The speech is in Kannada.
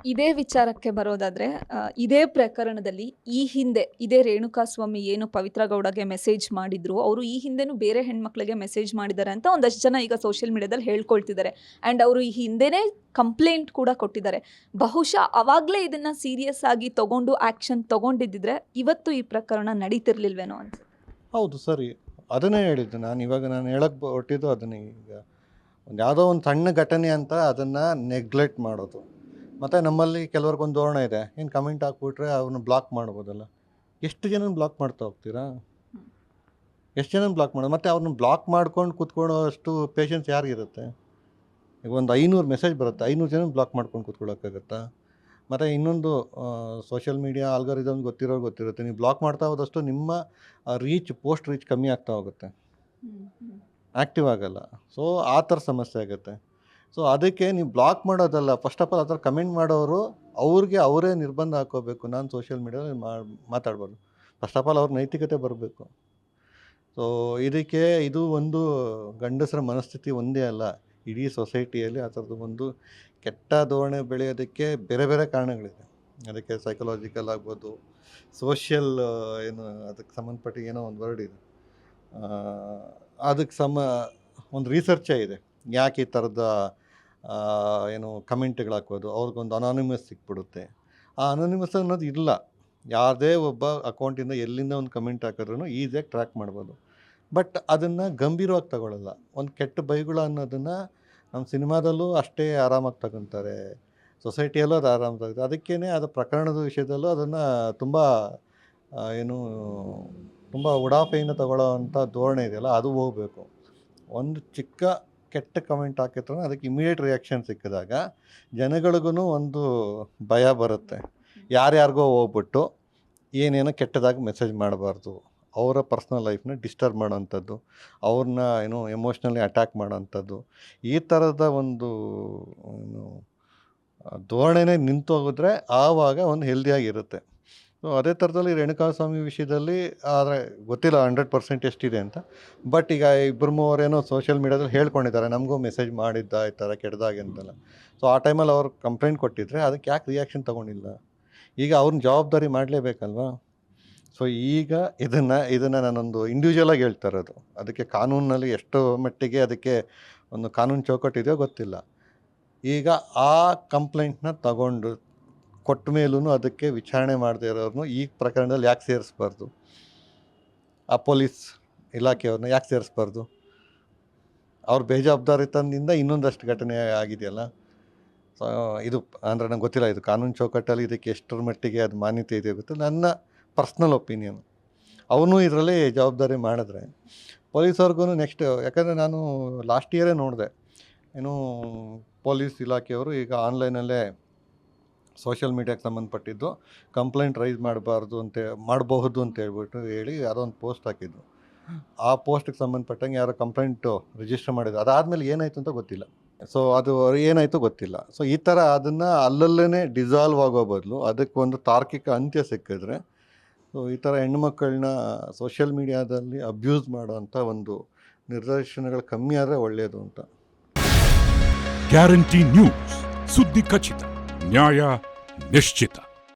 ಇದೇ ವಿಚಾರಕ್ಕೆ ಬರೋದಾದ್ರೆ ಇದೇ ಪ್ರಕರಣದಲ್ಲಿ ಈ ಹಿಂದೆ ಇದೇ ರೇಣುಕಾಸ್ವಾಮಿ ಏನು ಪವಿತ್ರ ಗೌಡಗೆ ಮೆಸೇಜ್ ಮಾಡಿದ್ರು, ಅವರು ಈ ಹಿಂದೆನೂ ಬೇರೆ ಹೆಣ್ಮಕ್ಳಿಗೆ ಮೆಸೇಜ್ ಮಾಡಿದ್ದಾರೆ ಅಂತ ಒಂದಷ್ಟು ಜನ ಈಗ ಸೋಷಿಯಲ್ ಮೀಡಿಯಾದಲ್ಲಿ ಹೇಳ್ಕೊಳ್ತಿದ್ದಾರೆ. ಆ್ಯಂಡ್ ಅವರು ಈ ಹಿಂದೆನೇ ಕಂಪ್ಲೇಂಟ್ ಕೂಡ ಕೊಟ್ಟಿದ್ದಾರೆ. ಬಹುಶಃ ಅವಾಗಲೇ ಇದನ್ನ ಸೀರಿಯಸ್ ಆಗಿ ತಗೊಂಡು ಆ್ಯಕ್ಷನ್ ತಗೊಂಡಿದ್ದಿದ್ರೆ ಇವತ್ತು ಈ ಪ್ರಕರಣ ನಡೀತಿರ್ಲಿಲ್ವೇನೋ ಅಂತ. ಹೌದು, ಸರಿ, ಅದನ್ನೇ ಹೇಳಿದ್ದು ನಾನು ಹೇಳಕ್ಕೆ ಹೊಟ್ಟಿದ್ದು ಅದನ್ನೇ. ಈಗ ಒಂದು ಯಾವುದೋ ಒಂದು ಸಣ್ಣ ಘಟನೆ ಅಂತ ಅದನ್ನು ನೆಗ್ಲೆಕ್ಟ್ ಮಾಡೋದು. ಮತ್ತು ನಮ್ಮಲ್ಲಿ ಕೆಲವ್ರಿಗೊಂದು ಧೋರಣೆ ಇದೆ, ಏನು ಕಮೆಂಟ್ ಹಾಕ್ಬಿಟ್ರೆ ಅವ್ರನ್ನ ಬ್ಲಾಕ್ ಮಾಡ್ಬೋದಲ್ಲ. ಎಷ್ಟು ಜನ ಬ್ಲಾಕ್ ಮಾಡ್ತಾ ಹೋಗ್ತೀರಾ? ಎಷ್ಟು ಜನ ಬ್ಲಾಕ್ ಮಾಡೋದು? ಮತ್ತು ಅವ್ರನ್ನ ಬ್ಲಾಕ್ ಮಾಡ್ಕೊಂಡು ಕೂತ್ಕೊಳ್ಳೋ ಅಷ್ಟು ಪೇಷನ್ಸ್ ಯಾರಿಗಿರುತ್ತೆ? ಈಗ ಒಂದು 500 ಮೆಸೇಜ್ ಬರುತ್ತೆ, 500 ಜನ ಬ್ಲಾಕ್ ಮಾಡ್ಕೊಂಡು ಕೂತ್ಕೊಳ್ಳೋಕ್ಕಾಗತ್ತಾ? ಮತ್ತು ಇನ್ನೊಂದು ಸೋಷಿಯಲ್ ಮೀಡಿಯಾ ಆಲ್ಗಾರಿದಮ್ ಗೊತ್ತಿರುತ್ತೆ, ನೀವು ಬ್ಲಾಕ್ ಮಾಡ್ತಾ ಹೋದಷ್ಟು ನಿಮ್ಮ ಪೋಸ್ಟ್ ರೀಚ್ ಕಮ್ಮಿ ಆಗ್ತಾ ಹೋಗುತ್ತೆ, ಆ್ಯಕ್ಟಿವ್ ಆಗಲ್ಲ. ಸೊ ಆ ಥರ ಸಮಸ್ಯೆ ಆಗುತ್ತೆ. ಸೊ ಅದಕ್ಕೆ ನೀವು ಬ್ಲಾಕ್ ಮಾಡೋದಲ್ಲ, ಫಸ್ಟ್ ಆಫ್ ಆಲ್ ಆ ಥರ ಕಮೆಂಟ್ ಮಾಡೋರು ಅವ್ರಿಗೆ ಅವರೇ ನಿರ್ಬಂಧ ಹಾಕೋಬೇಕು. ನಾನು ಸೋಷಿಯಲ್ ಮೀಡಿಯಾದಲ್ಲಿ ಮಾತಾಡ್ಬಾರ್ದು. ಫಸ್ಟ್ ಆಫ್ ಆಲ್ ಅವ್ರ ನೈತಿಕತೆ ಬರಬೇಕು. ಸೊ ಇದಕ್ಕೆ ಇದು ಒಂದು ಗಂಡಸರ ಮನಸ್ಥಿತಿ ಒಂದೇ ಅಲ್ಲ, ಇಡೀ ಸೊಸೈಟಿಯಲ್ಲಿ ಆ ಥರದ್ದು ಒಂದು ಕೆಟ್ಟ ಧೋರಣೆ ಬೆಳೆಯೋದಕ್ಕೆ ಬೇರೆ ಬೇರೆ ಕಾರಣಗಳಿದೆ. ಅದಕ್ಕೆ ಸೈಕಲಾಜಿಕಲ್ ಆಗ್ಬೋದು, ಸೋಷಿಯಲ್ ಅದಕ್ಕೆ ಸಂಬಂಧಪಟ್ಟ ಏನೋ ಒಂದು ವರ್ಡ್ ಇದೆ, ಅದಕ್ಕೆ ಒಂದು ರಿಸರ್ಚೇ ಇದೆ. ಯಾಕೆ ಈ ಥರದ ಕಮೆಂಟ್ಗಳು ಹಾಕೋದು, ಅವ್ರಿಗೊಂದು ಅನಾನಿಮಸ್ ಸಿಕ್ಬಿಡುತ್ತೆ. ಆ ಅನಾನಿಮಸ್ ಅನ್ನೋದು ಇಲ್ಲ. ಯಾವುದೇ ಒಬ್ಬ ಅಕೌಂಟಿಂದ ಎಲ್ಲಿಂದ ಒಂದು ಕಮೆಂಟ್ ಹಾಕಿದ್ರೂ ಈಸಿಯಾಗಿ ಟ್ರ್ಯಾಕ್ ಮಾಡ್ಬೋದು. ಬಟ್ ಅದನ್ನು ಗಂಭೀರವಾಗಿ ತಗೊಳ್ಳಲ್ಲ. ಒಂದು ಕೆಟ್ಟ ಬೈಗುಳ ಅನ್ನೋದನ್ನು ನಮ್ಮ ಸಿನಿಮಾದಲ್ಲೂ ಅಷ್ಟೇ ಆರಾಮಾಗಿ ತಗೊತಾರೆ, ಸೊಸೈಟಿಯಲ್ಲೂ ಅದು ಆರಾಮಾಗಿ ತಗೋತಾರೆ. ಅದಕ್ಕೇ ಅದು ಪ್ರಕರಣದ ವಿಷಯದಲ್ಲೂ ಅದನ್ನು ತುಂಬ ತುಂಬ ಉಡಾಫೆಯಿಂದ ತಗೊಳ್ಳೋ ಅಂಥ ಧೋರಣೆ ಇದೆಯಲ್ಲ, ಅದು ಹೋಗಬೇಕು. ಒಂದು ಚಿಕ್ಕ ಕೆಟ್ಟ ಕಮೆಂಟ್ ಹಾಕಿದ್ರೆ ಅದಕ್ಕೆ ಇಮಿಡಿಯೇಟ್ ರಿಯಾಕ್ಷನ್ ಸಿಕ್ಕಿದಾಗ ಜನಗಳಿಗೂ ಒಂದು ಭಯ ಬರುತ್ತೆ. ಯಾರ್ಯಾರಿಗೋ ಹೋಗ್ಬಿಟ್ಟು ಏನೇನೋ ಕೆಟ್ಟದಾಗಿ ಮೆಸೇಜ್ ಮಾಡಬಾರ್ದು, ಅವರ ಪರ್ಸ್ನಲ್ ಲೈಫ್ನ ಡಿಸ್ಟರ್ಬ್ ಮಾಡೋವಂಥದ್ದು, ಅವ್ರನ್ನ ಎಮೋಷ್ನಲಿ ಅಟ್ಯಾಕ್ ಮಾಡೋವಂಥದ್ದು, ಈ ಥರದ ಒಂದು ಧೋರಣೆನೇ ನಿಂತು ಹೋಗಿದ್ರೆ ಆವಾಗ ಒಂದು ಹೆಲ್ದಿಯಾಗಿರುತ್ತೆ. ಸೊ ಅದೇ ಥರದಲ್ಲಿ ರೇಣುಕಾಸ್ವಾಮಿ ವಿಷಯದಲ್ಲಿ ಆದರೆ ಗೊತ್ತಿಲ್ಲ 100% ಎಷ್ಟಿದೆ ಅಂತ. ಬಟ್ ಈಗ 2-3 ಸೋಷಿಯಲ್ ಮೀಡಿಯಾದಲ್ಲಿ ಹೇಳ್ಕೊಂಡಿದ್ದಾರೆ, ನಮಗೂ ಮೆಸೇಜ್ ಮಾಡಿದ್ದ ಈ ಥರ ಕೆಟ್ಟದಾಗಿ ಅಂತೆಲ್ಲ. ಸೊ ಆ ಟೈಮಲ್ಲಿ ಅವ್ರು ಕಂಪ್ಲೇಂಟ್ ಕೊಟ್ಟಿದ್ರೆ ಅದಕ್ಕೆ ಯಾಕೆ ರಿಯಾಕ್ಷನ್ ತೊಗೊಂಡಿಲ್ಲ? ಈಗ ಅವ್ರನ್ನ ಜವಾಬ್ದಾರಿ ಮಾಡಲೇಬೇಕಲ್ವಾ? ಸೊ ಈಗ ಇದನ್ನು ನಾನೊಂದು ಇಂಡಿವಿಜುವಲಾಗಿ ಹೇಳ್ತಾ ಇರೋದು. ಅದಕ್ಕೆ ಕಾನೂನಿನಲ್ಲಿ ಎಷ್ಟು ಮಟ್ಟಿಗೆ ಅದಕ್ಕೆ ಒಂದು ಕಾನೂನು ಚೌಕಟ್ಟಿದೆಯೋ ಗೊತ್ತಿಲ್ಲ. ಈಗ ಆ ಕಂಪ್ಲೇಂಟ್ನ ತಗೊಂಡು ಕೊಟ್ಟ ಮೇಲೂ ಅದಕ್ಕೆ ವಿಚಾರಣೆ ಮಾಡದೇ ಇರೋರನ್ನು ಈ ಪ್ರಕರಣದಲ್ಲಿ ಯಾಕೆ ಸೇರಿಸ್ಬಾರ್ದು? ಆ ಪೊಲೀಸ್ ಇಲಾಖೆಯವ್ರನ್ನ ಯಾಕೆ ಸೇರಿಸ್ಬಾರ್ದು? ಅವ್ರ ಬೇಜವಾಬ್ದಾರಿತನದಿಂದ ಇನ್ನೊಂದಷ್ಟು ಘಟನೆ ಆಗಿದೆಯಲ್ಲ. ಸೊ ಇದು ಅಂದರೆ ನಂಗೆ ಗೊತ್ತಿಲ್ಲ, ಇದು ಕಾನೂನು ಚೌಕಟ್ಟಲ್ಲಿ ಇದಕ್ಕೆ ಎಷ್ಟರ ಮಟ್ಟಿಗೆ ಅದು ಮಾನ್ಯತೆ ಇದೆ ಗೊತ್ತು. ನನ್ನ ಪರ್ಸ್ನಲ್ ಒಪಿನಿಯನ್, ಅವನು ಇದರಲ್ಲಿ ಜವಾಬ್ದಾರಿ ಮಾಡಿದ್ರೆ ಪೊಲೀಸವ್ರಿಗೂ ನೆಕ್ಸ್ಟ್. ಯಾಕಂದರೆ ನಾನು ಲಾಸ್ಟ್ ಇಯರೇ ನೋಡಿದೆ, ಪೊಲೀಸ್ ಇಲಾಖೆಯವರು ಈಗ ಆನ್ಲೈನಲ್ಲೇ ಸೋಷಿಯಲ್ ಮೀಡಿಯಾಕ್ಕೆ ಸಂಬಂಧಪಟ್ಟಿದ್ದು ಕಂಪ್ಲೇಂಟ್ ರೈಸ್ ಮಾಡಬಹುದು ಅಂತ ಹೇಳಿ ಯಾರೋ ಒಂದು ಪೋಸ್ಟ್ ಹಾಕಿದ್ದು. ಆ ಪೋಸ್ಟಿಗೆ ಸಂಬಂಧಪಟ್ಟಂಗೆ ಯಾರೋ ಕಂಪ್ಲೇಂಟು ರಿಜಿಸ್ಟರ್ ಮಾಡಿದ್ರು. ಅದಾದಮೇಲೆ ಏನಾಯಿತು ಅಂತ ಗೊತ್ತಿಲ್ಲ. ಸೊ ಅದು ಏನಾಯಿತು ಗೊತ್ತಿಲ್ಲ. ಸೊ ಈ ಥರ ಅದನ್ನು ಅಲ್ಲಲ್ಲೇ ಡಿಸಾಲ್ವ್ ಆಗೋ ಬದಲು ಅದಕ್ಕೆ ಒಂದು ತಾರ್ಕಿಕ ಅಂತ್ಯ ಸಿಕ್ಕಿದ್ರೆ, ಸೊ ಈ ಥರ ಹೆಣ್ಣುಮಕ್ಕಳನ್ನ ಸೋಷಿಯಲ್ ಮೀಡಿಯಾದಲ್ಲಿ ಅಬ್ಯೂಸ್ ಮಾಡೋವಂಥ ಒಂದು ನಿದರ್ಶನಗಳು ಕಮ್ಮಿ ಆದರೆ ಒಳ್ಳೆಯದು ಅಂತ. ಗ್ಯಾರಂಟಿ ನ್ಯೂಸ್, ಸುದ್ದಿ ಖಚಿತ, ನ್ಯಾಯ ನಿಶ್ಚಿತ.